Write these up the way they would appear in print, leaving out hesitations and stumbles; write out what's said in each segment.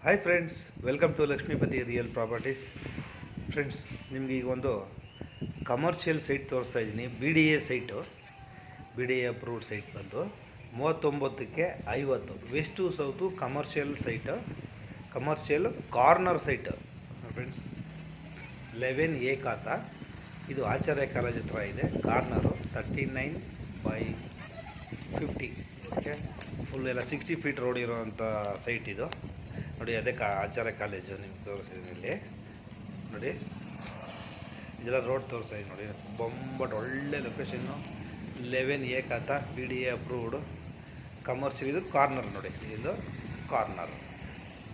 Hi friends, welcome to Lakshmipathi real properties. Friends, ನಿಮಗೆ ಈಗ ಒಂದು ಕಮರ್ಷಿಯಲ್ ಸೈಟ್ ತೋರಿಸ್ತಾ ಇದ್ದೀನಿ. B D A approved site ಬಂದು 39ಕ್ಕೆ 50 west to south commercial site, commercial corner site friends. 11A khata. ಇದು ಆಚಾರ್ಯ ಕಾಲೇಜ್ ಹತ್ರ ಇದೆ. ಕಾರ್ನರು 39/50. ಓಕೆ, ಫುಲ್ ಎಲ್ಲ 60 ಫೀಟ್ ರೋಡ್ ಇರೋವಂಥ ಸೈಟ್ ಇದು. ನೋಡಿ, ಅದೇ ಆಚಾರ್ಯ ಕಾಲೇಜು ನಿಮ್ಗೆ ತೋರಿಸ್ತೀನಿ ಇಲ್ಲಿ. ನೋಡಿ, ಇದೆಲ್ಲ ರೋಡ್ ತೋರಿಸ್ತಾ ನೋಡಿ. ಬೊಂಬಟ್ ಒಳ್ಳೆ ಲೊಕೇಶನ್ನು. 11A ಖಾತಾ, B D A approved commercial. ಇದು ಕಾರ್ನರ್ ನೋಡಿ, ಇದು ಕಾರ್ನರ್.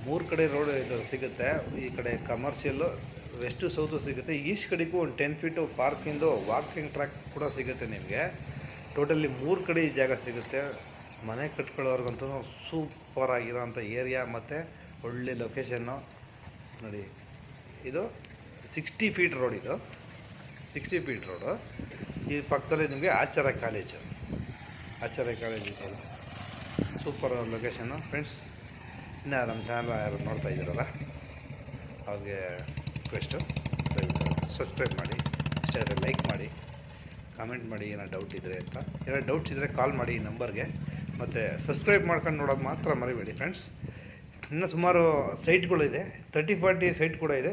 3 ಕಡೆ ರೋಡ್ ಇದು ಸಿಗುತ್ತೆ. ಈ ಕಡೆ ಕಮರ್ಷಿಯಲ್ಲು, ವೆಸ್ಟು ಸೌತು ಸಿಗುತ್ತೆ. ಈಸ್ಟ್ ಕಡೆಗೂ ಒಂದು 10 ಫೀಟು ಪಾರ್ಕಿಂದು ವಾಕಿಂಗ್ ಟ್ರ್ಯಾಕ್ ಕೂಡ ಸಿಗುತ್ತೆ ನಿಮಗೆ. ಟೋಟಲಿ 3 ಕಡೆ ಈ ಜಾಗ ಸಿಗುತ್ತೆ. ಮನೆ ಕಟ್ಕೊಳ್ಳೋರ್ಗಂತೂ ಸೂಪರ್ ಆಗಿರೋಂಥ ಏರಿಯಾ ಮತ್ತು ಒಳ್ಳೆ ಲೊಕೇಶನ್ನು ನೋಡಿ. ಇದು 60 ಫೀಟ್ ರೋಡ್. ಇದು 60 ಫೀಟ್ ರೋಡು. ಈ ಪಕ್ಕದಲ್ಲಿ ನಿಮಗೆ ಆಚಾರ್ಯ ಕಾಲೇಜು ಇದೆ. Super location friends. ಇನ್ನು ನಮ್ಮ ಚಾನಲ್ ಯಾರು ನೋಡ್ತಾ ಇದ್ದೀರಲ್ಲ, ಅವ್ರಿಗೆ ರಿಕ್ವೆಸ್ಟು, ಸಬ್ಸ್ಕ್ರೈಬ್ ಮಾಡಿ, ಇಷ್ಟ ಆದರೆ ಲೈಕ್ ಮಾಡಿ, ಕಾಮೆಂಟ್ ಮಾಡಿ ಏನೋ ಡೌಟ್ ಇದ್ದರೆ ಅಂತ. ಏನೋ ಡೌಟ್ಸ್ ಇದ್ದರೆ ಕಾಲ್ ಮಾಡಿ ಈ ನಂಬರ್ಗೆ. ಮತ್ತು ಸಬ್ಸ್ಕ್ರೈಬ್ ಮಾಡ್ಕೊಂಡು ನೋಡೋದು ಮಾತ್ರ ಮರಿಬೇಡಿ ಫ್ರೆಂಡ್ಸ್. ಇನ್ನೂ ಸುಮಾರು ಸೈಟ್ಗಳಿದೆ. 30-40 ಸೈಟ್ ಕೂಡ ಇದೆ.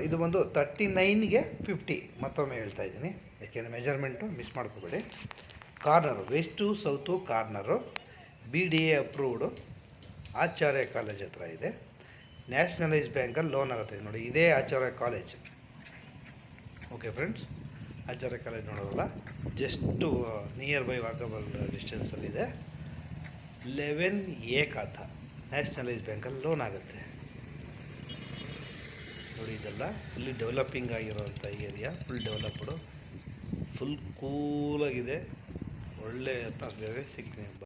ಇದು ಬಂದು 39ಗೆ 50. ಮತ್ತೊಮ್ಮೆ ಹೇಳ್ತಾ ಇದ್ದೀನಿ, ಯಾಕೆಂದರೆ ಮೆಜರ್ಮೆಂಟು ಮಿಸ್ ಮಾಡ್ಕೋಬೇಡಿ. Corner, west south corner, B D A approved, Acharya college ಹತ್ರ ಇದೆ. ನ್ಯಾಷನಲೈಸ್ ಬ್ಯಾಂಕಲ್ಲಿ ಲೋನ್ ಆಗುತ್ತೆ ನೋಡಿ. ಇದೇ Acharya college. Okay friends, Acharya college ನೋಡೋದಲ್ಲ, ಜಸ್ಟು ನಿಯರ್ ಬೈ ವಾಕಬಲ್ ಡಿಸ್ಟೆನ್ಸಲ್ಲಿದೆ. 11A ಖಾತಾ, ನ್ಯಾಷನಲೈಸ್ ಬ್ಯಾಂಕಲ್ಲಿ ಲೋನ್ ಆಗುತ್ತೆ ನೋಡಿ. ಇದೆಲ್ಲ ಫುಲ್ಲಿ ಡೆವಲಪಿಂಗ್ ಆಗಿರೋವಂಥ ಏರಿಯಾ. ಫುಲ್ ಡೆವಲಪ್ಡು, ಫುಲ್ ಕೂಲಾಗಿದೆ. ಒಳ್ಳೆ ಅಟ್ಮಾಸ್ಫಿಯರ್ಗೆ ಸಿಗ್ತೀನಿ.